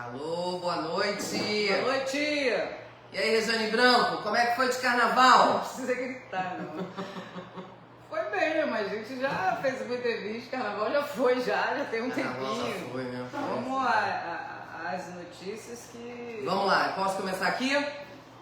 Alô, boa noite. Boa noite. E aí, Regiane Branco, como é que foi de carnaval? Não precisa gritar, não. Foi bem, mas a gente já fez uma entrevista, carnaval já foi, já tem um Carnaval tempinho. já foi, né? Vamos às notícias que... Vamos lá, posso começar aqui?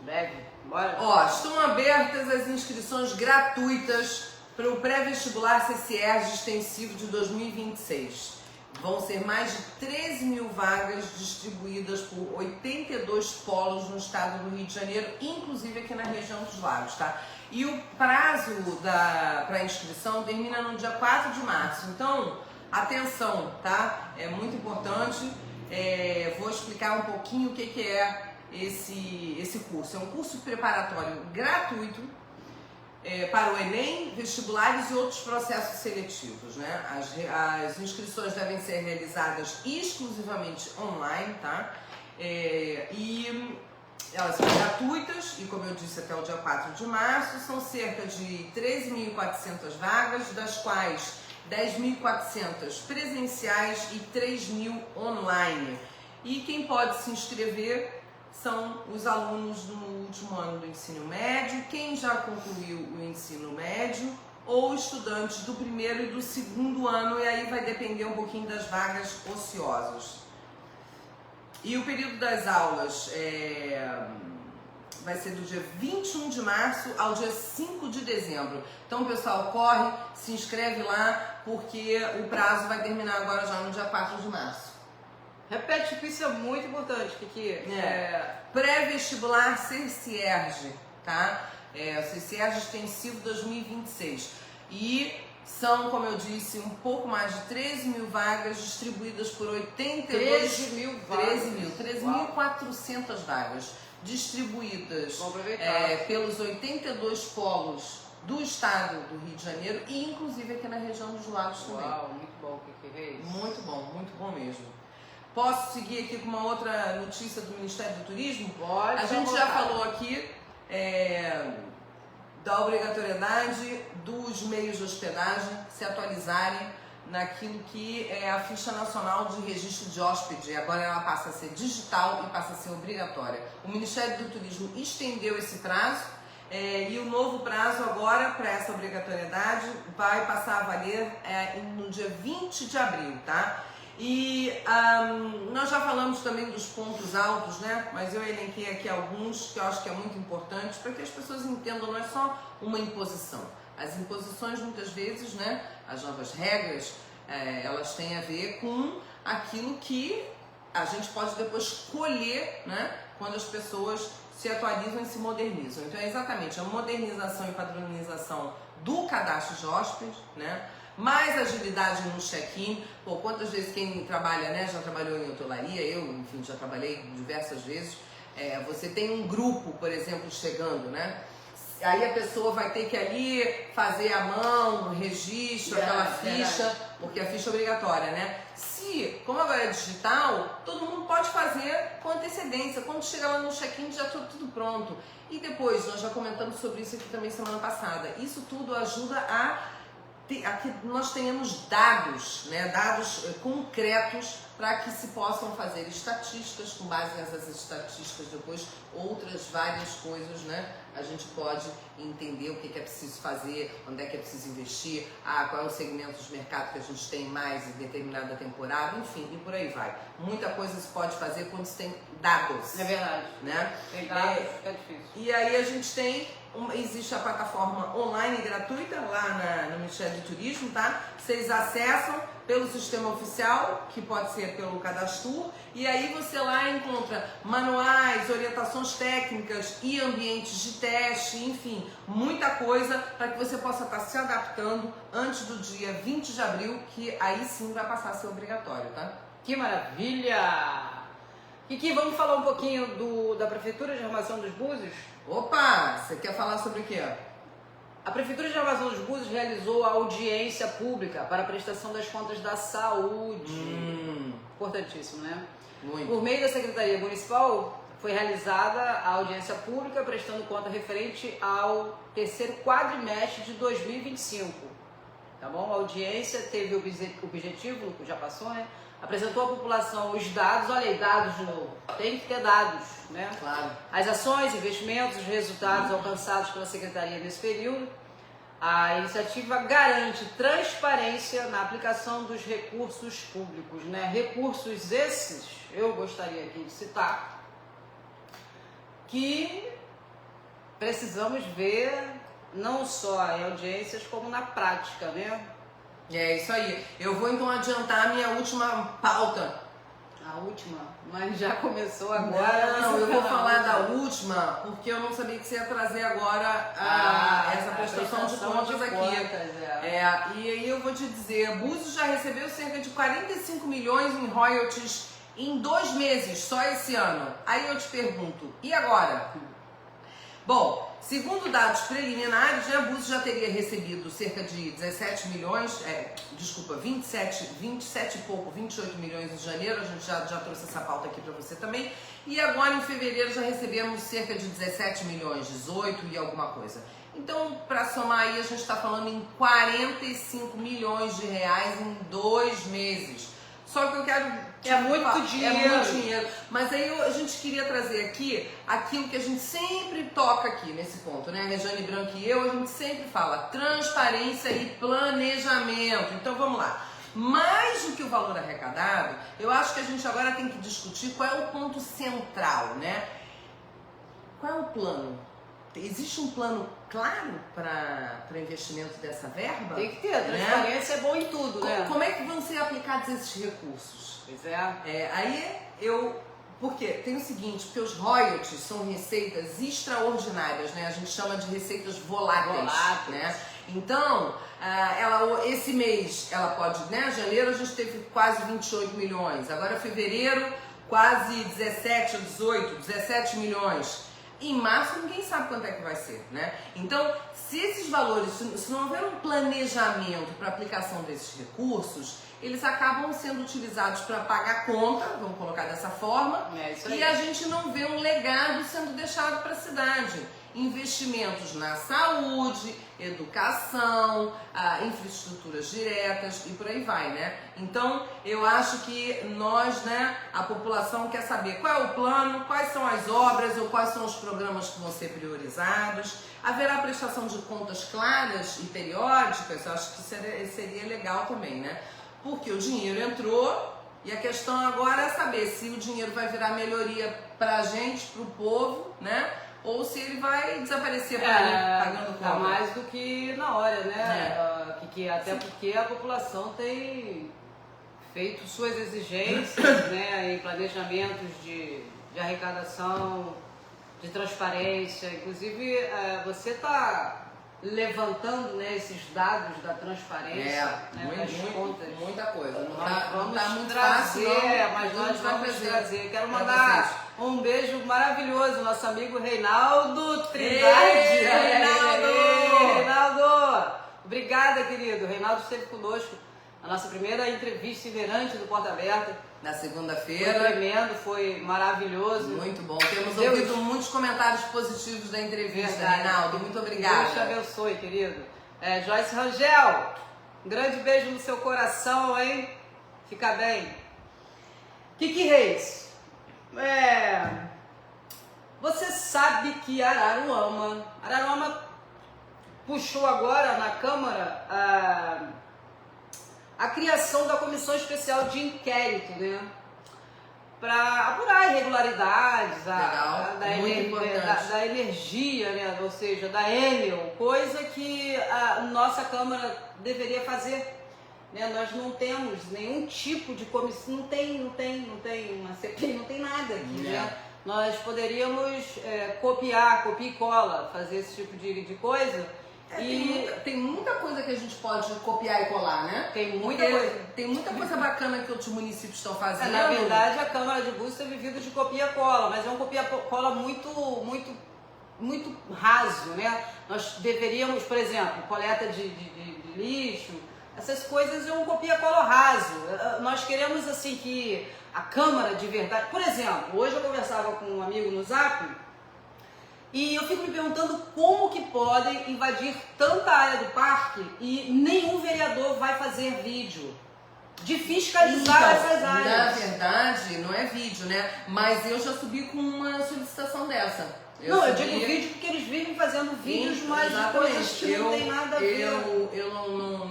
Deve, bora. Ó, estão abertas as inscrições gratuitas para o pré-vestibular CCR extensivo de 2026. Vão ser mais de 13 mil vagas distribuídas por 82 polos no estado do Rio de Janeiro, inclusive aqui na região dos Lagos, tá? E o prazo para inscrição termina no dia 4 de março. Então, atenção, tá? É muito importante. Vou explicar um pouquinho o que é esse curso. É um curso preparatório gratuito para o Enem, vestibulares e outros processos seletivos, né? As inscrições devem ser realizadas exclusivamente online, tá? E elas são gratuitas e, como eu disse, até o dia 4 de março, são cerca de 13.400 vagas, das quais 10.400 presenciais e 3.000 online. E quem pode se inscrever são os alunos do último ano do ensino médio, quem já concluiu o ensino médio ou estudantes do primeiro e do segundo ano, e aí vai depender um pouquinho das vagas ociosas. E o período das aulas vai ser do dia 21 de março ao dia 5 de dezembro. Então, pessoal, corre, se inscreve lá, porque o prazo vai terminar agora já no dia 4 de março. Repete, que isso é muito importante, Kiki. Pré-vestibular CCERJ, tá? O CCERJ extensivo 2026. E são, como eu disse, um pouco mais de 13 mil vagas distribuídas por 82... 13 mil vagas. 13.400 vagas distribuídas pelos 82 polos do estado do Rio de Janeiro e inclusive aqui na região dos Lagos também. Uau, muito bom, Kiki. Muito bom mesmo. Posso seguir aqui com uma outra notícia do Ministério do Turismo? Pode. A gente já falou aqui da obrigatoriedade dos meios de hospedagem se atualizarem naquilo que é a ficha nacional de registro de hóspede. Agora ela passa a ser digital e passa a ser obrigatória. O Ministério do Turismo estendeu esse prazo e o novo prazo agora para essa obrigatoriedade vai passar a valer no dia 20 de abril, tá? E nós já falamos também dos pontos altos, né? Mas eu elenquei aqui alguns que eu acho que é muito importante para que as pessoas entendam, não é só uma imposição. As imposições muitas vezes, né? As novas regras, elas têm a ver com aquilo que a gente pode depois colher, né? Quando as pessoas se atualizam e se modernizam. Então é exatamente a modernização e padronização do cadastro de hóspedes, né? Mais agilidade no check-in. Pô, quantas vezes quem trabalha, né, já trabalhou em hotelaria, eu, enfim, já trabalhei diversas vezes, você tem um grupo, por exemplo, chegando, né? Aí a pessoa vai ter que ali fazer à mão, registro, aquela ficha, porque a ficha é obrigatória, né? Se, como agora é digital, todo mundo pode fazer com antecedência. Quando chega lá no check-in já está tudo pronto. E depois, nós já comentamos sobre isso aqui também semana passada, isso tudo ajuda a que nós tenhamos dados, né, dados concretos para que se possam fazer estatísticas, com base nessas estatísticas depois outras várias coisas, né, a gente pode entender o que é preciso fazer, onde é que é preciso investir, qual é o segmento de mercado que a gente tem mais em determinada temporada, enfim, e por aí vai. Muita coisa se pode fazer quando se tem dados. É verdade. Né? Tem dados, fica difícil. E aí a gente tem existe a plataforma online gratuita lá no Ministério do Turismo, tá? Vocês acessam pelo sistema oficial, que pode ser pelo Cadastro, e aí você lá encontra manuais, orientações técnicas e ambientes de teste, enfim, muita coisa para que você possa estar se adaptando antes do dia 20 de abril, que aí sim vai passar a ser obrigatório, tá? Que maravilha! Kiki, vamos falar um pouquinho da Prefeitura de Armação dos Búzios? Opa! Você quer falar sobre o quê? A Prefeitura de Armação dos Búzios realizou a audiência pública para a prestação das contas da saúde. Importantíssimo, né? Muito. Por meio da Secretaria Municipal, foi realizada a audiência pública prestando conta referente ao terceiro quadrimestre de 2025. Tá bom? A audiência teve o objetivo, já passou, né? apresentou à população os dados, olha aí, dados de novo, tem que ter dados, né? Claro. As ações, investimentos, os resultados alcançados pela Secretaria nesse período. A iniciativa garante transparência na aplicação dos recursos públicos, né? Recursos esses, eu gostaria aqui de citar, que precisamos ver não só em audiências como na prática, né? É isso aí. Eu vou então adiantar a minha última pauta. A última, mas já começou agora. Não, eu vou falar da última, porque eu não sabia que você ia trazer agora essa prestação de contas aqui. E aí eu vou te dizer, Búzios já recebeu cerca de 45 milhões em royalties em 2 meses, só esse ano. Aí eu te pergunto, e agora? Bom, segundo dados preliminares, né, Búzios já teria recebido cerca de 17 milhões, 27 e pouco, 28 milhões em janeiro, a gente já trouxe essa pauta aqui para você também, e agora em fevereiro já recebemos cerca de 17 milhões, 18 e alguma coisa. Então, para somar aí, a gente está falando em 45 milhões de reais em 2 meses. Só que eu quero... É muito dinheiro. É muito dinheiro. Mas aí a gente queria trazer aqui aquilo que a gente sempre toca aqui nesse ponto, né? A Rejane Branco e eu, a gente sempre fala transparência e planejamento. Então vamos lá. Mais do que o valor arrecadado, eu acho que a gente agora tem que discutir qual é o ponto central, né? Qual é o plano? Existe um plano claro para investimento dessa verba? Tem que ter, a transparência é bom em tudo, né? Como é que vão ser aplicados esses recursos? Pois é. Porque tem o seguinte, porque os royalties são receitas extraordinárias, né? A gente chama de receitas voláteis. Né? Então, esse mês ela pode, né? Janeiro a gente teve quase 28 milhões, agora fevereiro quase 17 milhões. Em março ninguém sabe quanto é que vai ser, né? Então, se esses valores, se não houver um planejamento para aplicação desses recursos, eles acabam sendo utilizados para pagar conta, vamos colocar dessa forma, e a gente não vê um legado sendo deixado para a cidade. Investimentos na saúde, educação, infraestruturas diretas e por aí vai, né? Então, eu acho que nós, né, a população quer saber qual é o plano, quais são as obras ou quais são os programas que vão ser priorizados. Haverá prestação de contas claras e periódicas, eu acho que seria legal também, né? Porque o dinheiro entrou e a questão agora é saber se o dinheiro vai virar melhoria pra gente, pro povo, né? Ou se ele vai desaparecer por aí, pagando conta. Tá mais do que na hora, né? Até porque a população tem feito suas exigências, né? Em planejamentos de arrecadação, de transparência. Inclusive, você está levantando, né, esses dados da transparência, né, das contas. Muita coisa. Não vamos tá muito trazer, fácil, mas nós vamos trazer. Quero pra mandar vocês. um beijo maravilhoso, nosso amigo Reinaldo Trindade. Reinaldo! Obrigada, querido. O Reinaldo esteve conosco na nossa primeira entrevista itinerante do Porta Aberta. Na Foi segunda-feira. tremendo, foi maravilhoso. Muito bom. Temos ouvido muitos comentários positivos da entrevista, Verdade. Reinaldo. Muito obrigada. Deus te abençoe, querido. Joyce Rangel, um grande beijo no seu coração, hein? Fica bem. Kiki Reis, você sabe que Araruama puxou agora na Câmara a criação da Comissão Especial de Inquérito, né? Para apurar irregularidades da energia, né? Ou seja, da Enel, coisa que a nossa Câmara deveria fazer. Né? Nós não temos nenhum tipo de comissão, não tem uma CPI, não tem nada aqui, né? Nós poderíamos copia e cola, fazer esse tipo de coisa. Tem muita coisa que a gente pode copiar e colar, né? Tem muita coisa. Tem muita coisa bacana que outros municípios estão fazendo. Na verdade, a Câmara de Búzios tem vivido de copia e cola, mas é um copia e cola muito raso, né? Nós deveríamos, por exemplo, coleta de lixo, essas coisas é um copia e cola raso. Nós queremos, assim, que a Câmara de verdade... Por exemplo, hoje eu conversava com um amigo no Zap, e eu fico me perguntando como que podem invadir tanta área do parque e nenhum vereador vai fazer vídeo. de fiscalizar essas áreas. Na verdade, não é vídeo, né? Mas eu já subi com uma solicitação dessa. Eu digo vídeo porque eles vivem fazendo vídeos, mas de coisas que não tem nada a ver.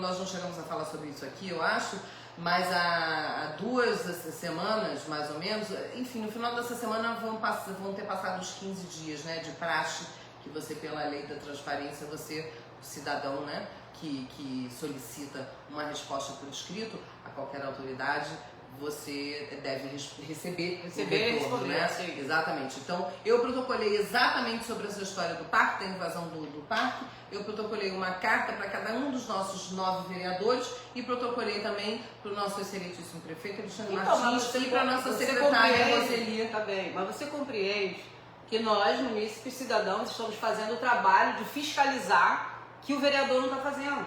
Nós não chegamos a falar sobre isso aqui, eu acho, mas há 2 semanas, mais ou menos, enfim, no final dessa semana vão ter passado os 15 dias, né, de praxe, que você, pela lei da transparência, você, o cidadão, né, que solicita uma resposta por escrito a qualquer autoridade, você deve receber e responder, né? sim. Exatamente. Então, eu protocolei exatamente sobre essa história do parque, da invasão do parque. Eu protocolei uma carta para cada um dos nossos 9 vereadores e protocolei também para o nosso excelentíssimo prefeito Alexandre Martins e para a nossa secretária Roseli. Tá bem, mas você compreende que nós, munícipes cidadãos, estamos fazendo o trabalho de fiscalizar que o vereador não está fazendo.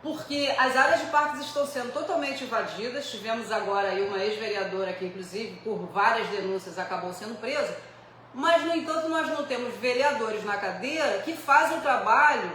Porque as áreas de parques estão sendo totalmente invadidas. Tivemos agora aí uma ex-vereadora que, inclusive, por várias denúncias, acabou sendo presa. Mas, no entanto, nós não temos vereadores na cadeira que fazem o trabalho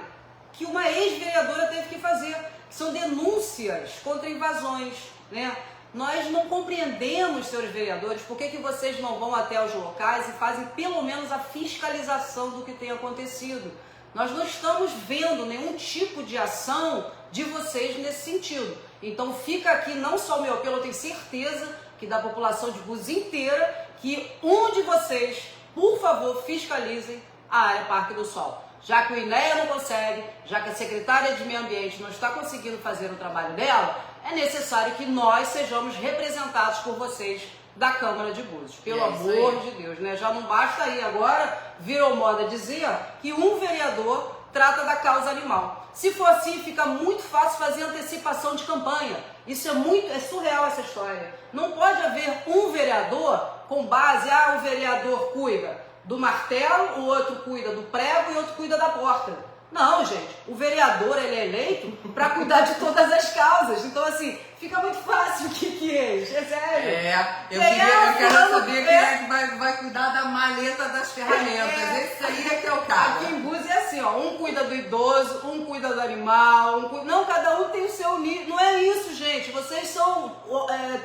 que uma ex-vereadora teve que fazer. São denúncias contra invasões, né? Nós não compreendemos, senhores vereadores, por que vocês não vão até os locais e fazem pelo menos a fiscalização do que tem acontecido. Nós não estamos vendo nenhum tipo de ação de vocês nesse sentido. Então fica aqui não só o meu apelo, eu tenho certeza que da população de Búzios inteira, que um de vocês, por favor, fiscalizem a área Parque do Sol. Já que o INEA não consegue, já que a secretária de Meio Ambiente não está conseguindo fazer o trabalho dela, é necessário que nós sejamos representados por vocês da Câmara de Búzios. Pelo amor de Deus, né? Já não basta aí agora, virou moda dizer que um vereador trata da causa animal. Se for assim, fica muito fácil fazer antecipação de campanha. Isso é surreal essa história. Não pode haver um vereador com base, o vereador cuida do martelo, o outro cuida do prego e o outro cuida da porta. Não, gente, o vereador ele é eleito para cuidar de todas as causas. Então, assim, fica muito fácil o que é, é sério. Eu quero saber quem é que vai cuidar da maleta das ferramentas. Esse aí é que é o cara. Aqui em Búzios é assim, ó, um cuida do idoso, um cuida do animal, não, cada um tem o seu nível. Não é isso, gente. Vocês são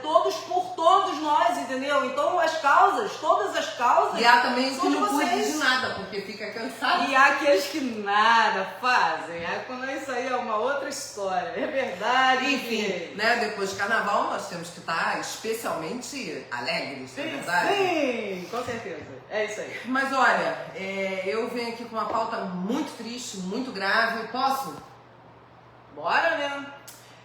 todos por todos nós, entendeu? Então, as causas, todas as causas. E há também os que não cuidam de nada, porque fica cansado. E há aqueles que nada fazem. Quando isso aí é uma outra história. É verdade. Enfim, né? Depois de carnaval nós temos que estar especialmente alegres, não é verdade? Sim, com certeza. É isso aí. Mas olha, eu venho aqui com uma pauta muito triste, muito grave. Posso? Bora, né?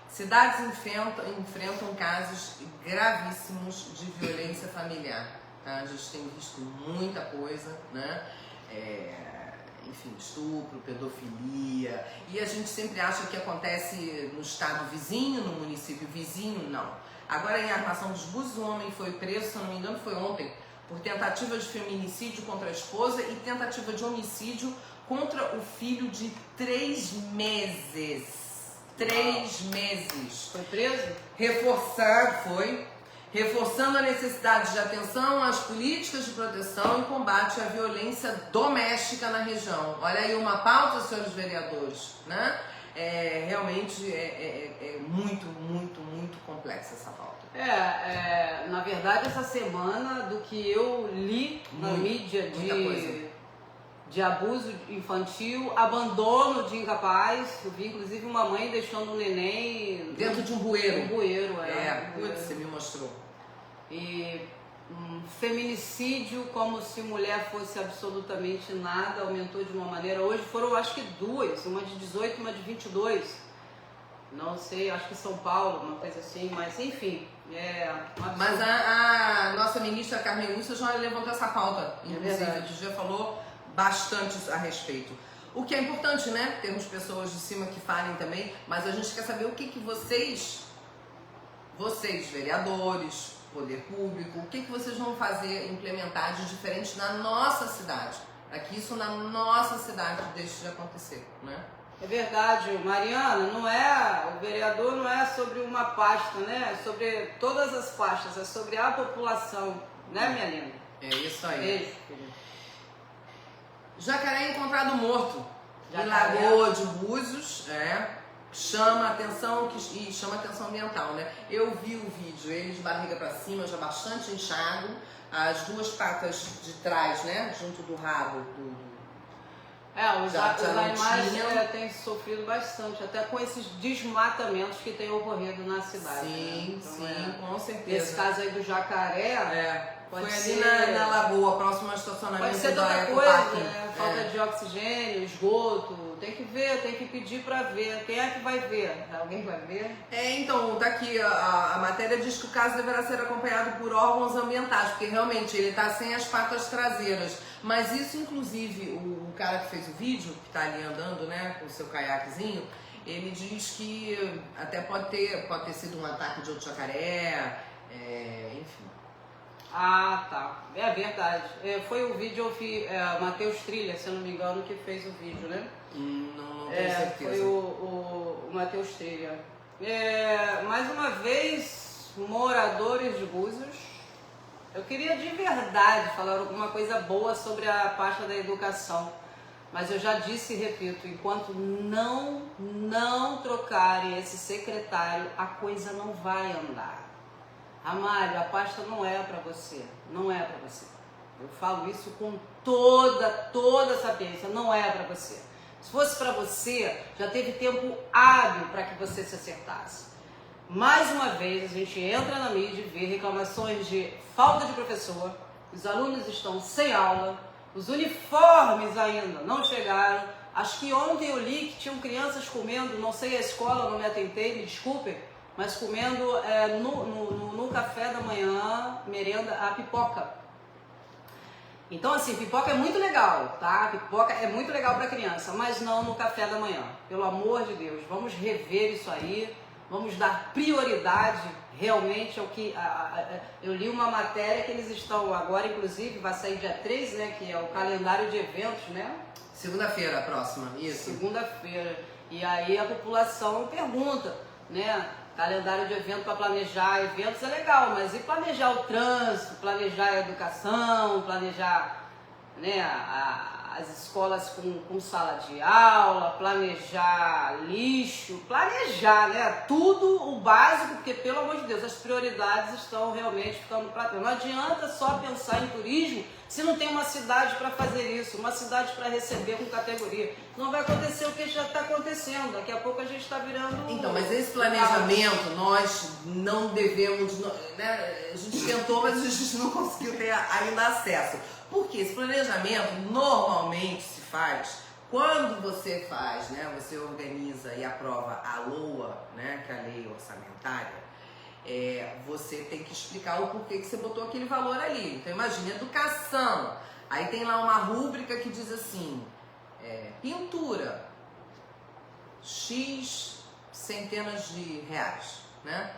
Cidades enfrentam casos gravíssimos de violência familiar. Tá? A gente tem visto muita coisa, né? Enfim, estupro, pedofilia, e a gente sempre acha que acontece no estado vizinho, no município vizinho, não. Agora em Armação dos Búzios, um homem foi preso, se eu não me engano foi ontem, por tentativa de feminicídio contra a esposa e tentativa de homicídio contra o filho de 3 meses. 3 meses. Foi preso? Reforçando a necessidade de atenção às políticas de proteção e combate à violência doméstica na região. Olha aí uma pauta, senhores vereadores, né? Realmente é muito, muito, muito complexa essa pauta. Na verdade, essa semana, do que eu li na mídia de abuso infantil, abandono de incapaz, eu vi inclusive uma mãe deixando um neném dentro de um bueiro. Você me mostrou. E feminicídio, como se mulher fosse absolutamente nada, aumentou de uma maneira. Hoje foram acho que 2, uma de 18 e uma de 22. Não sei, acho que São Paulo, uma coisa assim, mas enfim. Mas a nossa ministra Carmen Lúcia já levantou essa pauta, inclusive, que já falou bastante a respeito. O que é importante, né? Termos pessoas de cima que falem também, mas a gente quer saber o que vocês, vereadores, poder público, o que vocês vão fazer, implementar de diferente na nossa cidade, para que isso na nossa cidade deixe de acontecer, né? É verdade, Mariana, o vereador não é sobre uma pasta, né? É sobre todas as pastas, é sobre a população, né, minha linda? É isso aí. Beijo, querido. Jacaré encontrado morto em Lagoa de Búzios, chama atenção e chama atenção ambiental, né? Eu vi o vídeo, ele de barriga para cima, já bastante inchado, as duas patas de trás, né, junto do rabo os animais têm sofrido bastante, até com esses desmatamentos que têm ocorrido na cidade. Sim, né? Então, sim, com certeza. Esse caso aí do jacaré, foi ali na lagoa, próximo ao estacionamento. Pode ser tanta coisa, falta de oxigênio, esgoto, tem que ver, tem que pedir para ver. Quem é que vai ver? Alguém vai ver? Então, tá aqui, a matéria diz que o caso deverá ser acompanhado por órgãos ambientais, porque realmente ele tá sem as patas traseiras. Mas isso, inclusive, o cara que fez o vídeo, que tá ali andando, né, com o seu caiaquezinho, ele diz que até pode ter sido um ataque de outro jacaré, enfim. Ah, tá. É verdade. Foi o vídeo, Matheus Trilha, se eu não me engano, que fez o vídeo, né? Não tenho certeza. Foi o Matheus Trilha. Mais uma vez, moradores de Búzios, eu queria de verdade falar alguma coisa boa sobre a pasta da educação, mas eu já disse e repito, enquanto não trocarem esse secretário, a coisa não vai andar. Amário, a pasta não é para você, não é para você. Eu falo isso com toda sapiência, não é para você. Se fosse para você, já teve tempo hábil para que você se acertasse. Mais uma vez, a gente entra na mídia e vê reclamações de falta de professor, os alunos estão sem aula, os uniformes ainda não chegaram. Acho que ontem eu li que tinham crianças comendo, não sei a escola, não me atentei, me desculpem, mas comendo no café da manhã, merenda, a pipoca. Então, assim, pipoca é muito legal, tá? Pipoca é muito legal para criança, mas não no café da manhã. Pelo amor de Deus, vamos rever isso aí, vamos dar prioridade realmente ao que... eu li uma matéria que eles estão agora, inclusive, vai sair dia 3, né? Que é o calendário de eventos, né? Segunda-feira, próxima, isso. Segunda-feira. E aí a população pergunta, né? Calendário de evento para planejar eventos é legal, mas e planejar o trânsito, planejar a educação, planejar, né, as escolas com sala de aula, planejar lixo, planejar, né, tudo o básico, porque pelo amor de Deus, as prioridades estão realmente ficando para trás. Não adianta só pensar em turismo se não tem uma cidade para fazer isso, uma cidade para receber com categoria. Não vai acontecer o que já está acontecendo, daqui a pouco a gente está virando... Então, mas esse planejamento nós não devemos, né? A gente tentou, mas a gente não conseguiu ter ainda acesso. Porque esse planejamento normalmente se faz quando você faz, né? Você organiza e aprova a LOA, né? Que é a lei orçamentária. Você tem que explicar o porquê que você botou aquele valor ali. Então imagine, educação, aí tem lá uma rúbrica que diz assim, pintura, X centenas de reais, né?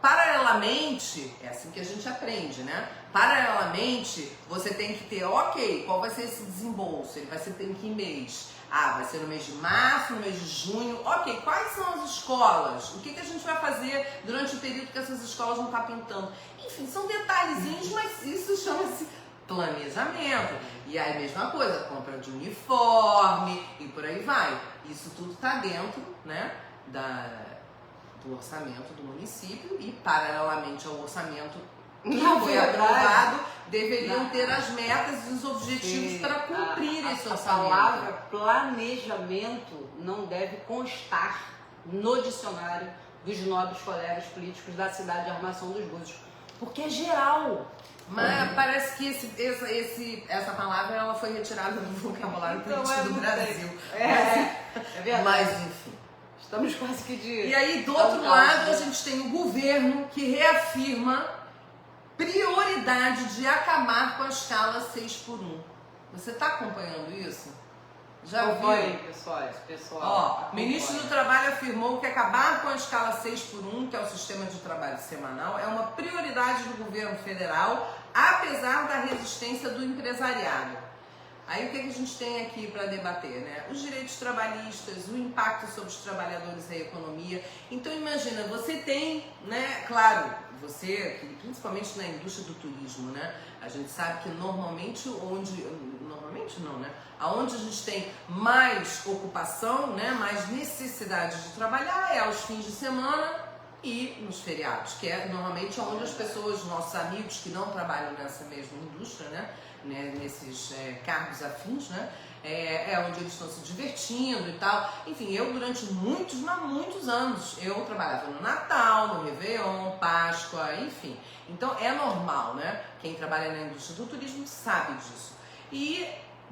Paralelamente, é assim que a gente aprende, né? Paralelamente, você tem que ter, ok, qual vai ser esse desembolso? Ele vai ser em que mês? Vai ser no mês de março, no mês de junho. Ok, quais são as escolas? O que a gente vai fazer durante o período que essas escolas não estão pintando? Enfim, são detalhezinhos, mas isso chama-se planejamento. E aí, a mesma coisa, compra de uniforme e por aí vai. Isso tudo está dentro, né, do orçamento do município e, paralelamente ao orçamento que foi aprovado, deveriam ter as metas e os objetivos para cumprir esse orçamento. A palavra planejamento não deve constar no dicionário dos nobres colegas políticos da cidade de Armação dos Búzios, porque é geral. Mas parece que essa palavra ela foi retirada do vocabulário político do Brasil. É verdade. Mas, enfim. Estamos quase que de... E aí, do outro lado, a gente tem o governo que reafirma prioridade de acabar com a escala 6x1. Você está acompanhando isso? Já viu? Pessoal. O ministro do Trabalho afirmou que acabar com a escala 6x1, que é o sistema de trabalho semanal, é uma prioridade do governo federal, apesar da resistência do empresariado. Aí o que a gente tem aqui para debater, né? Os direitos trabalhistas, o impacto sobre os trabalhadores e a economia. Então imagina, você tem, né, claro, você, principalmente na indústria do turismo, né? A gente sabe que normalmente aonde a gente tem mais ocupação, né, mais necessidade de trabalhar é aos fins de semana e nos feriados, que é normalmente onde as pessoas, nossos amigos que não trabalham nessa mesma indústria, né, nesses cargos afins, né, é onde eles estão se divertindo e tal. Enfim, eu durante muitos anos, eu trabalhava no Natal, no Réveillon, Páscoa, enfim. Então é normal, né? Quem trabalha na indústria do turismo sabe disso. E,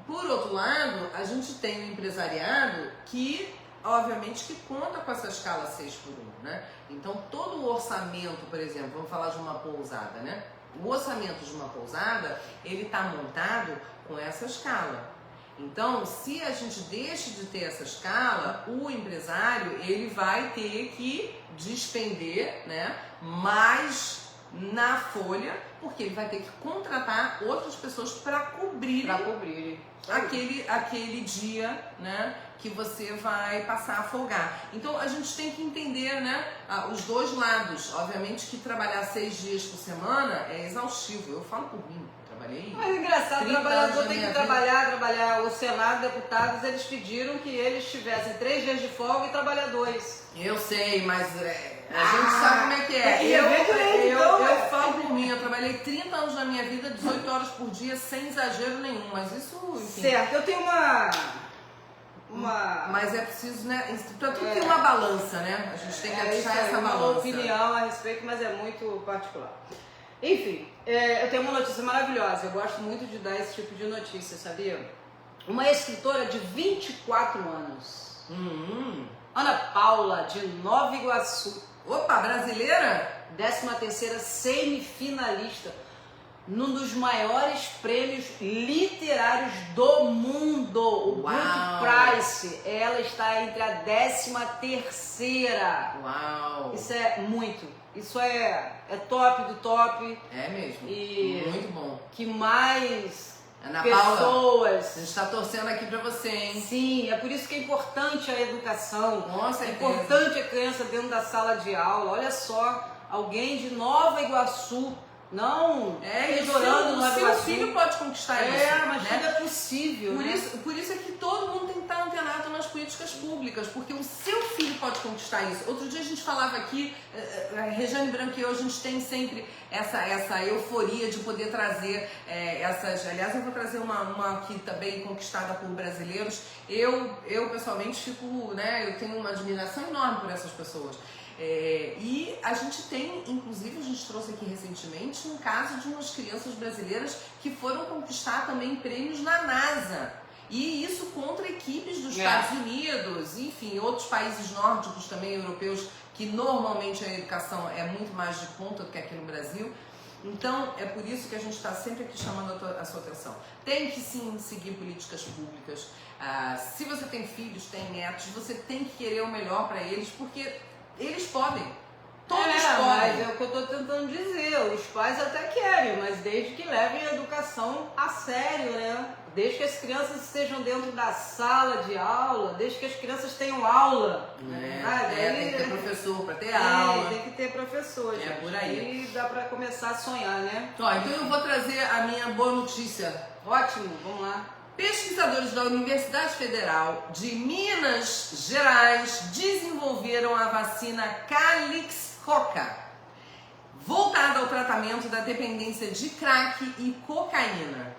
por outro lado, a gente tem um empresariado que, obviamente, que conta com essa escala 6x1, né? Então todo o orçamento, por exemplo, vamos falar de uma pousada, né? O orçamento de uma pousada, ele está montado com essa escala. Então, se a gente deixa de ter essa escala, o empresário ele vai ter que despender, né, mais na folha, porque ele vai ter que contratar outras pessoas para cobrir aquele dia, né, que você vai passar a folgar. Então a gente tem que entender, né, os dois lados. Obviamente que trabalhar 6 dias por semana é exaustivo. Eu falo por mim. Mas é engraçado, o trabalhador tem que trabalhar. O Senado, deputados, eles pediram que eles tivessem 3 dias de folga e trabalhar 2. Eu sei, mas a gente sabe como é que é. Eu falo por mim, eu trabalhei 30 anos na minha vida, 18 horas por dia, sem exagero nenhum, mas isso, enfim. Certo, eu tenho Mas é preciso, né? Pra tudo tem uma balança, né? A gente tem que achar essa balança. Uma opinião a respeito, mas é muito particular. Enfim, eu tenho uma notícia maravilhosa. Eu gosto muito de dar esse tipo de notícia, sabia? Uma escritora de 24 anos. Ana Paula, de Nova Iguaçu. Opa, brasileira? 13ª semifinalista num dos maiores prêmios literários do mundo, o Booker Prize. Ela está entre a 13ª. Uau! Isso é muito. Isso é top do top. É mesmo. E muito bom. Que mais Ana pessoas. Paula, a gente está torcendo aqui para você, hein? Sim, é por isso que é importante a educação. Com certeza. É importante a criança dentro da sala de aula. Olha só, alguém de Nova Iguaçu. Não, melhorando o seu filho pode conquistar isso. Mas tudo é possível. Por isso é que todo mundo tem que estar antenado nas políticas públicas, porque o seu filho pode conquistar isso. Outro dia a gente falava aqui, Regiane Branco e eu, a gente tem sempre essa euforia de poder trazer essas. Aliás, eu vou trazer uma aqui também conquistada por brasileiros. Eu pessoalmente fico, né? Eu tenho uma admiração enorme por essas pessoas. E a gente tem, inclusive, a gente trouxe aqui recentemente um caso de umas crianças brasileiras que foram conquistar também prêmios na NASA. E isso contra equipes dos Estados Unidos, enfim, outros países nórdicos também, europeus, que normalmente a educação é muito mais de ponta do que aqui no Brasil. Então, é por isso que a gente está sempre aqui chamando a sua atenção. Tem que sim seguir políticas públicas. Se você tem filhos, tem netos, você tem que querer o melhor para eles, porque eles podem. Todos podem. Mas é o que eu estou tentando dizer. Os pais até querem, mas desde que levem a educação a sério, né? Desde que as crianças estejam dentro da sala de aula, desde que as crianças tenham aula. Tem que ter professor para ter aula. Tem que ter professor, gente. Por aí. E dá para começar a sonhar, né? Então eu vou trazer a minha boa notícia. Ótimo, vamos lá. Pesquisadores da Universidade Federal de Minas Gerais desenvolveram a vacina Calix-Coca, voltada ao tratamento da dependência de crack e cocaína.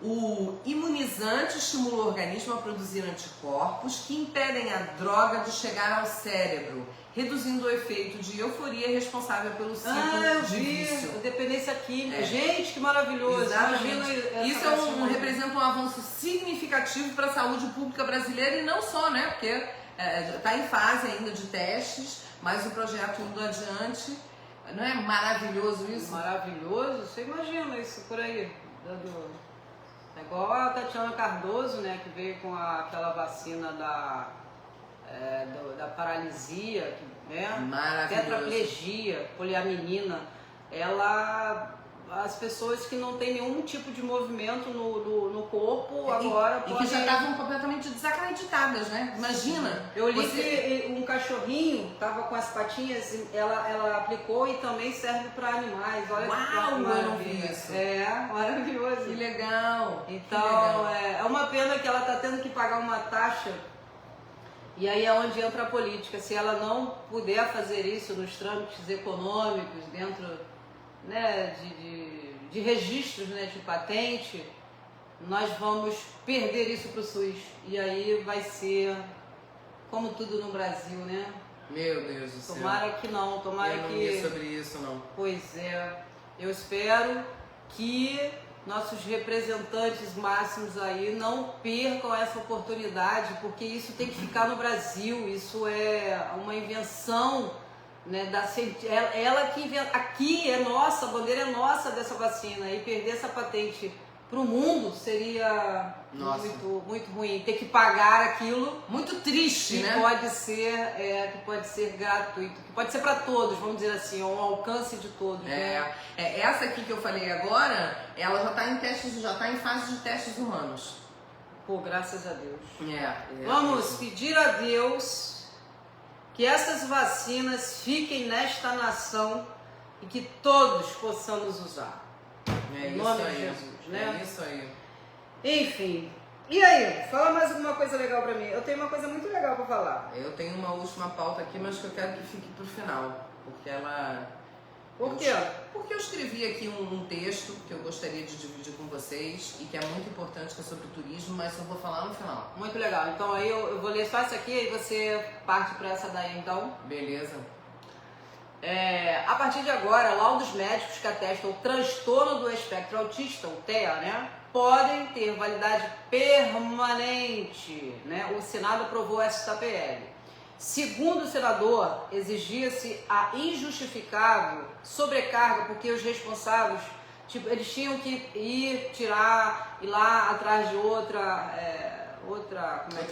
O imunizante estimula o organismo a produzir anticorpos que impedem a droga de chegar ao cérebro, reduzindo o efeito de euforia responsável pelo ciclo de vício. Dependência química. Gente, que maravilhoso. Isso representa um avanço significativo para a saúde pública brasileira e não só, né? Porque está em fase ainda de testes, mas o projeto indo adiante. Não é maravilhoso isso? Maravilhoso? Você imagina isso por aí. É igual a Tatiana Cardoso, né? Que veio com aquela vacina da paralisia, né? Tetraplegia, poliaminina. Ela as pessoas que não têm nenhum tipo de movimento no corpo agora e que já estavam completamente desacreditadas, né? Imagina. Eu li que um cachorrinho tava com as patinhas, ela aplicou e também serve para animais. Olha. Uau, eu não vi isso. É, maravilhoso. Que legal. Então, que legal. É uma pena que ela tá tendo que pagar uma taxa. E aí é onde entra a política. Se ela não puder fazer isso nos trâmites econômicos, dentro, né, de registros, né, de patente, nós vamos perder isso para o SUS. E aí vai ser como tudo no Brasil, né? Meu Deus do céu. Tomara que não, tomara eu não que... li sobre isso, não. Pois é. Eu espero que nossos representantes máximos aí não percam essa oportunidade, porque isso tem que ficar no Brasil. Isso é uma invenção, né, ela que inventa. Aqui é nossa, a bandeira é nossa dessa vacina, e perder essa patente para o mundo seria muito, muito ruim. Ter que pagar aquilo, muito triste, que né? Que pode ser gratuito, que pode ser para todos, vamos dizer assim, ao alcance de todos. Né? Essa aqui que eu falei agora, ela já está em testes, já está em fase de testes humanos. Pô, graças a Deus. Vamos pedir a Deus que essas vacinas fiquem nesta nação e que todos possamos usar. Em nome de Jesus, né? É isso aí. Enfim. E aí, fala mais alguma coisa legal pra mim. Eu tenho uma coisa muito legal pra falar. Eu tenho uma última pauta aqui, mas que eu quero que fique pro final. Porque ela... Por quê? Porque eu escrevi aqui um texto que eu gostaria de dividir com vocês e que é muito importante, que é sobre turismo, mas eu vou falar no final. Muito legal. Então aí eu vou ler só essa aqui e você parte pra essa daí, então. Beleza. A partir de agora, laudos médicos que atestam o transtorno do espectro autista, o TEA, né, podem ter validade permanente, né? O Senado aprovou esta PL. Segundo o senador, exigia-se a injustificável sobrecarga, porque os responsáveis, eles tinham que ir lá atrás de outro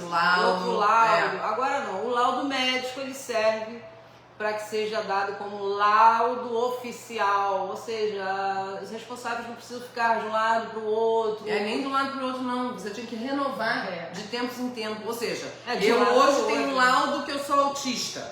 laudo. Agora não, o laudo médico ele serve para que seja dado como laudo oficial, ou seja, os responsáveis não precisam ficar de um lado para o outro. Nem de um lado para o outro não, você tinha que renovar de tempos em tempos, ou seja, eu um hoje tenho um laudo que eu sou autista,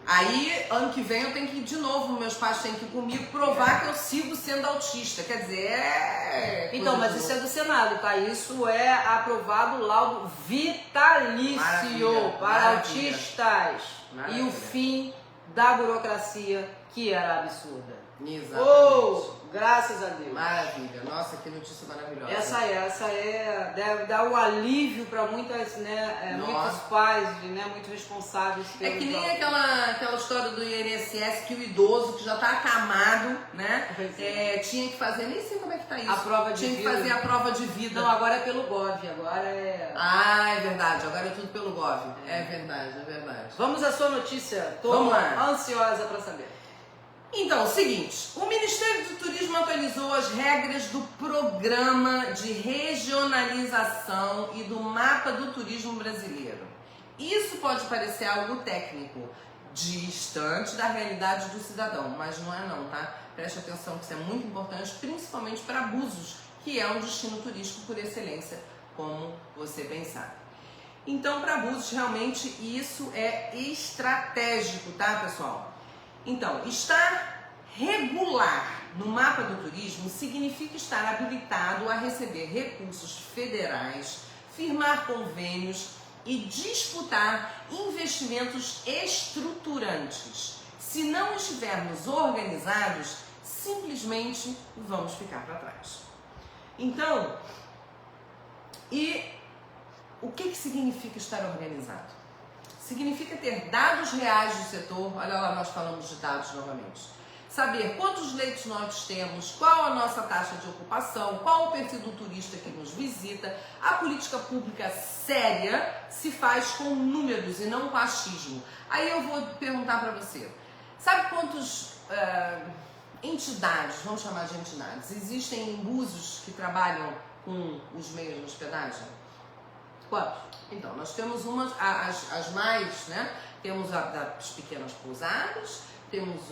aí ano que vem eu tenho que ir de novo, meus pais têm que ir comigo provar que eu sigo sendo autista, quer dizer, Então, mas isso é do Senado, tá? Isso é aprovado laudo vitalício para autistas. Maravilha. E o fim da burocracia que era absurda. Exatamente. Graças a Deus. Maravilha. Nossa, que notícia maravilhosa. Essa deve dar um alívio para muitas, né, muitos pais, né, muitos responsáveis. É que nem aquela história do INSS que o idoso que já está acamado, né, tinha que fazer, nem sei como é que tá isso. A prova de vida. Tinha que fazer a prova de vida. Não, agora é pelo Gov, agora é... Ah, é verdade, agora é tudo pelo Gov. É verdade, é verdade. Vamos à sua notícia, tô ansiosa para saber. Então, o seguinte, o Ministério do Turismo atualizou as regras do Programa de Regionalização e do Mapa do Turismo Brasileiro. Isso pode parecer algo técnico, distante da realidade do cidadão, mas não é não, tá? Preste atenção que isso é muito importante, principalmente para Búzios, que é um destino turístico por excelência, como você bem sabe. Então, para Búzios, realmente, isso é estratégico, tá, pessoal? Então, estar regular no mapa do turismo significa estar habilitado a receber recursos federais, firmar convênios e disputar investimentos estruturantes. Se não estivermos organizados, simplesmente vamos ficar para trás. Então, o que significa estar organizado? Significa ter dados reais do setor, olha lá, nós falamos de dados novamente. Saber quantos leitos nós temos, qual a nossa taxa de ocupação, qual o perfil do turista que nos visita. A política pública séria se faz com números e não com achismo. Aí eu vou perguntar para você, sabe quantas entidades, vamos chamar de entidades, existem em Búzios que trabalham com os meios de hospedagem? Quantos? Então, nós temos as mais, né? Temos as pequenas pousadas, temos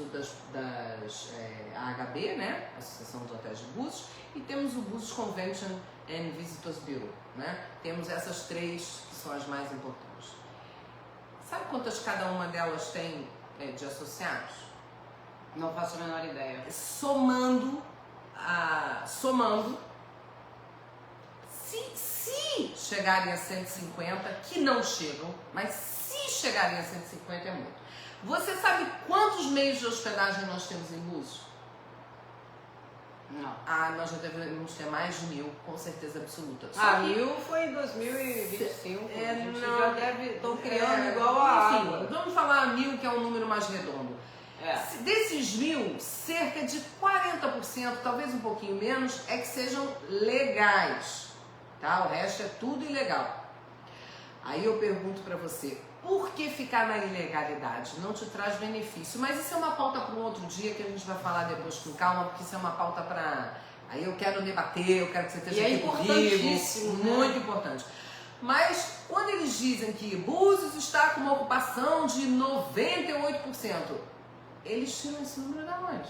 a AHB, né? Associação dos Hotéis de Búzios, e temos o Búzios Convention and Visitors Bureau, né? Temos essas três que são as mais importantes. Sabe quantas cada uma delas tem de associados? Não faço a menor ideia. Somando, se chegarem a 150, que não chegam, mas se chegarem a 150 é muito. Você sabe quantos meios de hospedagem nós temos em Búzios? Não. Nós já devemos ter mais de 1000, com certeza absoluta. 1000 foi em 2025. A gente não, já deve... Estão criando igual a enfim, água. vamos falar 1000, que é um número mais redondo. Desses 1000, cerca de 40%, talvez um pouquinho menos, é que sejam legais, tá? O resto é tudo ilegal. Aí eu pergunto pra você, por que ficar na ilegalidade? Não te traz benefício. Mas isso é uma pauta para um outro dia que a gente vai falar depois com calma, porque isso é uma pauta para... Aí eu quero debater, eu quero que você esteja aqui comigo. Importantíssimo, né? Muito importante. Mas quando eles dizem que Búzios está com uma ocupação de 98%, eles tiram esse número da onde?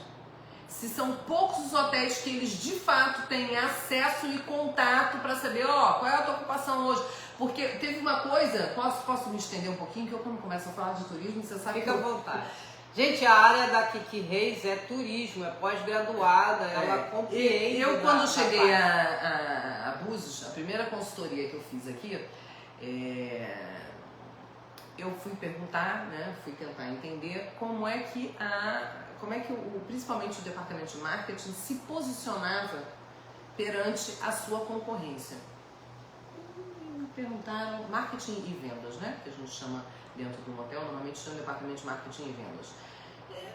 Se são poucos os hotéis que eles de fato têm acesso e contato para saber, qual é a tua ocupação hoje? Porque teve uma coisa, posso me estender um pouquinho, que eu quando começo a falar de turismo, você sabe Fica à vontade. Gente, a área da Kiki Reis é turismo, é pós-graduada, ela compreende. Eu quando cheguei a Búzios, a primeira consultoria que eu fiz aqui, eu fui perguntar, né, fui tentar entender como é que principalmente o departamento de marketing se posicionava perante a sua concorrência. Me perguntaram, marketing e vendas, né, que a gente chama dentro de um hotel, normalmente chama departamento de marketing e vendas.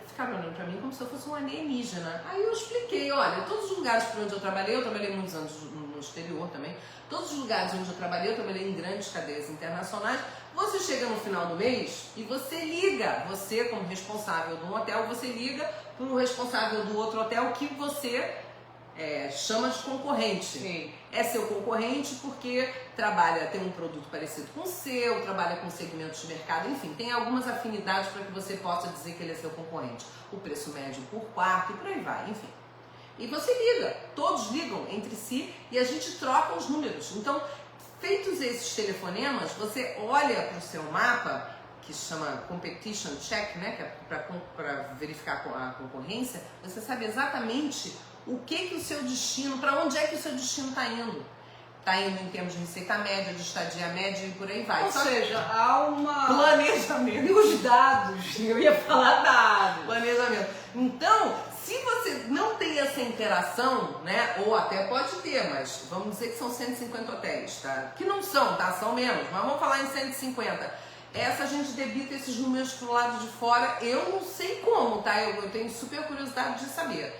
Ficaram olhando pra mim como se eu fosse um alienígena. Aí eu expliquei, olha, todos os lugares por onde eu trabalhei muitos anos no exterior também, todos os lugares onde eu trabalhei em grandes cadeias internacionais. Você chega no final do mês e você liga, você como responsável de um hotel, você liga para o responsável do outro hotel que você chama de concorrente. Sim. É seu concorrente porque tem um produto parecido com o seu, trabalha com segmentos de mercado, enfim, tem algumas afinidades para que você possa dizer que ele é seu concorrente. O preço médio por quarto e por aí vai, enfim. E você liga, todos ligam entre si e a gente troca os números. Então, feitos esses telefonemas, você olha para o seu mapa, que se chama Competition Check, né, que é para verificar a concorrência, você sabe exatamente o que o seu destino, para onde é que o seu destino está indo. Está indo em termos de receita média, de estadia média e por aí vai. Ou seja, há uma... planejamento. E os dados, eu ia falar dados. Planejamento. Então, se você não tem essa interação, né, ou até pode ter, mas vamos dizer que são 150 hotéis, tá? Que não são, tá? São menos, mas vamos falar em 150. A gente debita esses números pro lado de fora, eu não sei como, tá? Eu tenho super curiosidade de saber.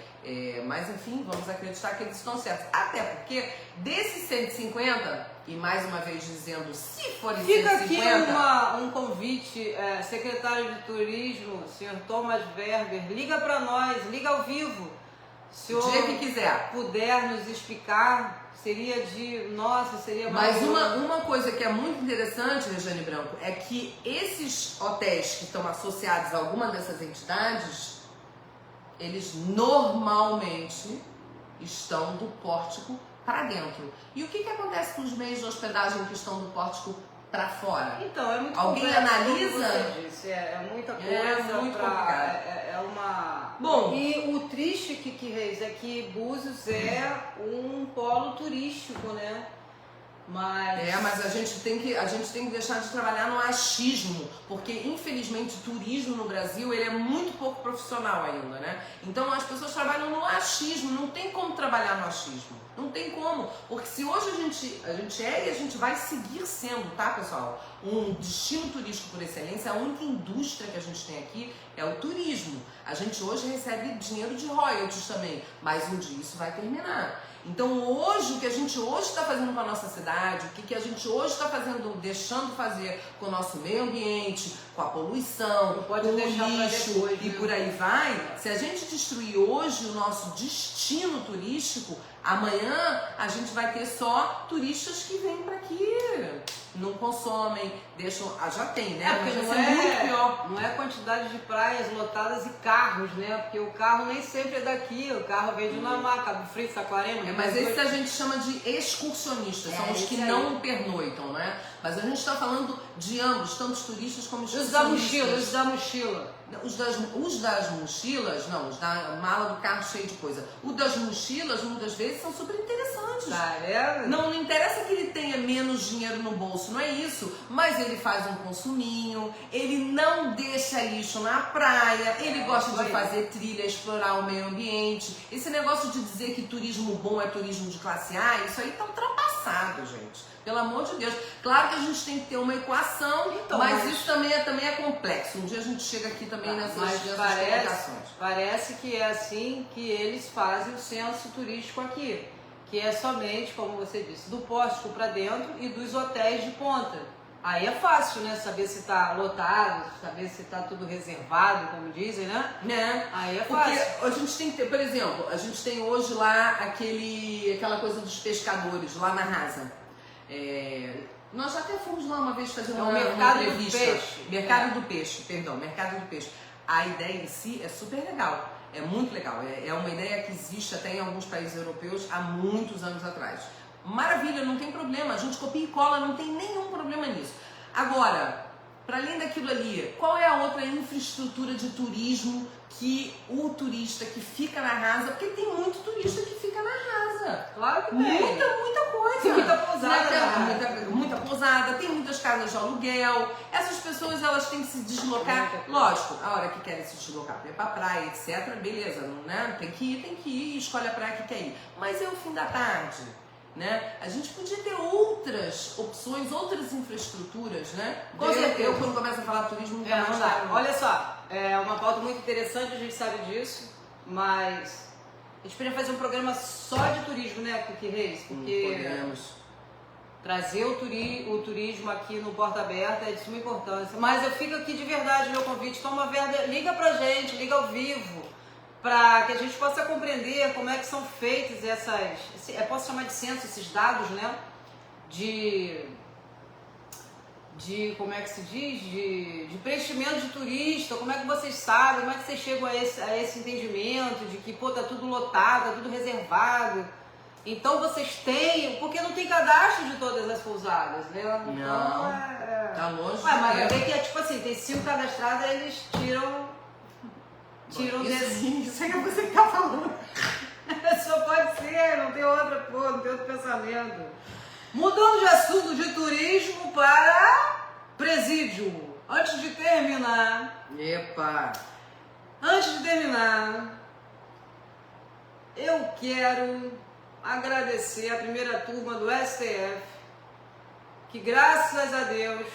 Mas enfim, vamos acreditar que eles estão certos. Até porque desses 150, e mais uma vez dizendo, se forem 150... Fica aqui um convite, secretário de Turismo, senhor Thomas Werber, liga para nós, liga ao vivo. Se o dia que quiser. Puder nos explicar, seria Mas uma coisa que é muito interessante, Regiane Branco, é que esses hotéis que estão associados a alguma dessas entidades, eles normalmente estão do pórtico para dentro. E o que acontece com os meios de hospedagem que estão do pórtico para fora? Então, é muito Alguém complexo, analisa? como você disse, é muita coisa. É muito complicado. É uma... Bom, e o triste, Kiki Reis, é que Búzios é um polo turístico, né? Mas a gente tem que deixar de trabalhar no achismo, porque infelizmente o turismo no Brasil ele é muito pouco profissional ainda, né? Então as pessoas trabalham no achismo, não tem como trabalhar no achismo, não tem como, porque se hoje a gente é e a gente vai seguir sendo, tá, pessoal? Um destino turístico por excelência, a única indústria que a gente tem aqui é o turismo. A gente hoje recebe dinheiro de royalties também, mas um dia isso vai terminar. Então hoje, o que a gente hoje está fazendo com a nossa cidade, o que a gente hoje está fazendo, deixando fazer com o nosso meio ambiente, com a poluição, com o lixo depois, e por aí vai, se a gente destruir hoje o nosso destino turístico, amanhã a gente vai ter só turistas que vêm para aqui não consomem, deixam... já tem, né? Porque mas não é muito pior. Não é a quantidade de praias lotadas e carros, né? Porque o carro nem sempre é daqui, o carro vem de Namá, Cabo Frio, Saquarema. Mas esses a gente chama de excursionistas, são os que não pernoitam, né? Mas a gente está falando de ambos, tanto os turistas como os excursionistas. Os da mochila. Os das mochilas, não, os da mala do carro cheio de coisa. O das mochilas, muitas vezes, são super interessantes. Tá vendo? Não interessa que ele tenha menos dinheiro no bolso, não é isso. Mas ele faz um consuminho, ele não deixa lixo na praia, ele gosta de fazer trilha, explorar o meio ambiente. Esse negócio de dizer que turismo bom é turismo de classe A, isso aí tá ultrapassado, gente. Pelo amor de Deus. Claro que a gente tem que ter uma equação, então, mas isso também é complexo. Um dia a gente chega aqui também nessas colocações. Parece que é assim que eles fazem o censo turístico aqui. Que é somente, como você disse, do pórtico para dentro e dos hotéis de ponta. Aí é fácil, né? Saber se está lotado, saber se está tudo reservado, como dizem, né? Aí é fácil. Porque a gente tem que ter, por exemplo, a gente tem hoje lá aquela coisa dos pescadores, lá na Rasa. Nós até fomos lá uma vez fazer uma entrevista. Mercado do Peixe. A ideia em si é super legal, é muito legal. É uma ideia que existe até em alguns países europeus há muitos anos atrás. Maravilha, não tem problema, a gente copia e cola, não tem nenhum problema nisso. Agora, para além daquilo ali, qual é a outra infraestrutura de turismo que o turista que fica na Rasa, porque tem muito turista que fica na Rasa. Claro que tem. Muita coisa. Tem muita pousada. Muita pousada, tem muitas casas de aluguel. Essas pessoas, elas têm que se deslocar. Lógico, a hora que querem se deslocar para ir pra praia, etc, beleza, né? Tem que ir, escolhe a praia que quer ir. Mas é o fim da tarde. Né? A gente podia ter outras opções, outras infraestruturas, né? Eu quando começo a falar turismo, nunca mais dá. Olha só, é uma pauta muito interessante, a gente sabe disso, mas a gente podia fazer um programa só de turismo, né, Cookie Reis? Porque podemos trazer o turismo aqui no Porta Aberta é de suma importância. Mas eu fico aqui de verdade, meu convite, liga pra gente, liga ao vivo, para que a gente possa compreender como é que são feitas posso chamar de censo, esses dados, né? De como é que se diz? De preenchimento de turista, como é que vocês sabem, como é que vocês chegam a esse entendimento de que, tá tudo lotado, tá tudo reservado. Então vocês têm, porque não tem cadastro de todas as pousadas, né? Não, tá longe. Mas vai ver que tipo assim, tem 5 cadastradas, eles tiram desse. Isso aí é você que tá falando. Só pode ser, não tem outro pensamento. Mudando de assunto de turismo para presídio. Antes de terminar, eu quero agradecer a primeira turma do STF, que graças a Deus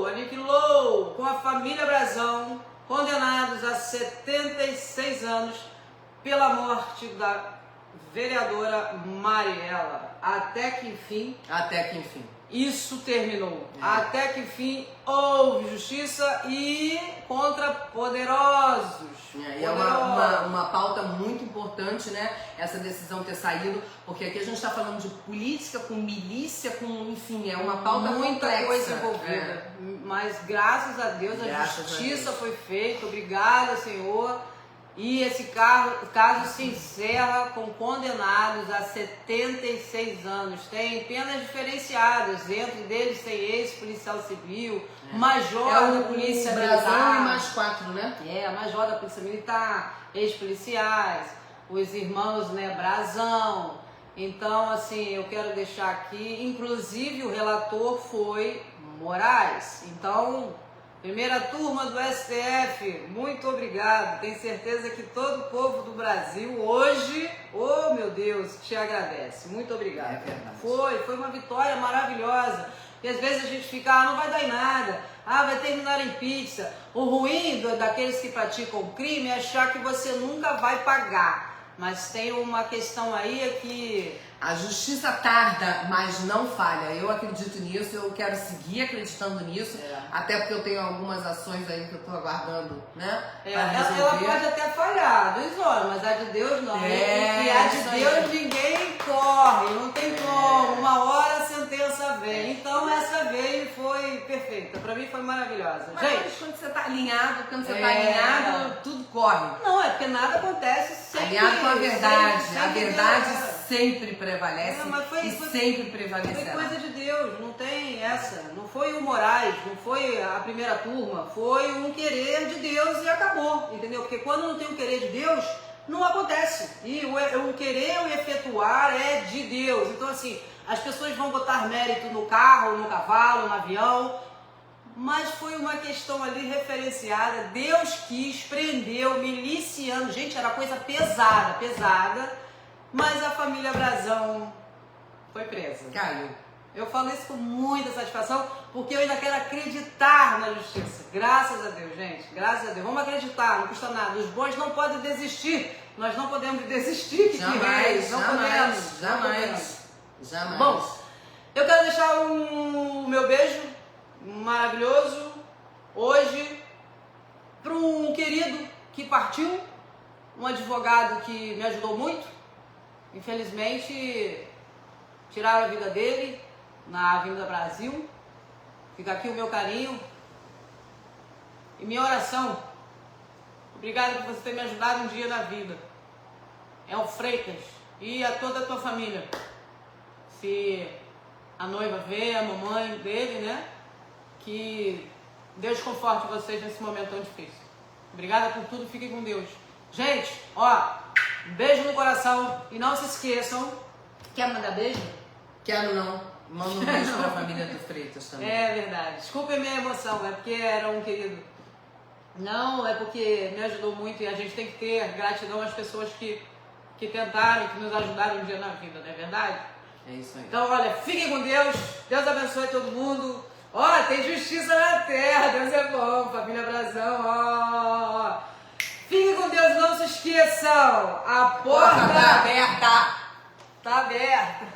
aniquilou com a família Brazão, condenados a 76 anos pela morte da vereadora Mariela. Até que enfim. Isso terminou. Até que enfim houve justiça e contra poderosos. E é uma pauta muito importante, né? Essa decisão ter saído, porque aqui a gente está falando de política com milícia, enfim, é uma pauta muita complexa. Coisa envolvida. Mas graças a Deus a justiça foi feita. Obrigada, Senhor. E esse caso se encerra com condenados a 76 anos. Tem penas diferenciadas, entre deles tem ex-policial civil, major da Polícia Militar. E mais 4, né? Major da Polícia Militar, ex-policiais, os irmãos, né, Brazão. Então, assim, eu quero deixar aqui, inclusive o relator foi Moraes. Então, primeira turma do STF, muito obrigado. Tenho certeza que todo o povo do Brasil hoje, oh meu Deus, te agradece. Muito obrigado. É verdade. Foi uma vitória maravilhosa. E às vezes a gente fica, não vai dar em nada, vai terminar em pizza. O ruim daqueles que praticam crime é achar que você nunca vai pagar. Mas tem uma questão aí que a justiça tarda, mas não falha. Eu acredito nisso, eu quero seguir acreditando nisso, até porque eu tenho algumas ações aí que eu estou aguardando, né? Ela pode até falhar, mas a de Deus não. E a de Deus ninguém corre, não tem como. Uma hora a sentença veio. Então essa veio e foi perfeita. Pra mim foi maravilhosa. Mas gente, quando você tá alinhado, tudo corre. Não, é porque nada acontece sem Alinhado com a verdade. sem A verdade Deus. sempre prevalece Foi sempre prevalecerá. coisa de Deus, não tem essa. Não foi o Moraes, não foi a primeira turma, foi um querer de Deus e acabou, entendeu? Porque quando não tem um querer de Deus, não acontece. E o querer, o efetuar é de Deus. Então assim, as pessoas vão botar mérito no carro, no cavalo, no avião, mas foi uma questão ali referenciada. Deus quis, prendeu, miliciando. Gente, era coisa pesada, mas a família Brazão foi presa. Caiu. Eu falo isso com muita satisfação, porque eu ainda quero acreditar na justiça. Graças a Deus, gente. Graças a Deus. Vamos acreditar, não custa nada. Os bons não podem desistir. Nós não podemos desistir. Jamais. Bom, eu quero deixar o meu beijo maravilhoso hoje para um querido que partiu, um advogado que me ajudou muito. Infelizmente, tiraram a vida dele na Avenida Brasil. Fica aqui o meu carinho e minha oração. Obrigado por você ter me ajudado um dia na vida. É o Freitas e a toda a tua família. Se a noiva vê, a mamãe dele, né? Que Deus conforte vocês nesse momento tão difícil. Obrigada por tudo, fiquem com Deus. Gente, ó, um beijo no coração e não se esqueçam. Quer mandar beijo? Quero não. Manda um beijo pra família do Freitas também. É verdade. Desculpem minha emoção, é porque era um querido. Não, é porque me ajudou muito e a gente tem que ter gratidão às pessoas que tentaram e que nos ajudaram um dia na vida, não é verdade? É isso aí. Então, olha, fiquem com Deus. Deus abençoe todo mundo. Ó, tem justiça na terra. Deus é bom. Família Brazão, ó. Fiquem com Deus, não se esqueçam. A porta tá aberta. tá aberta.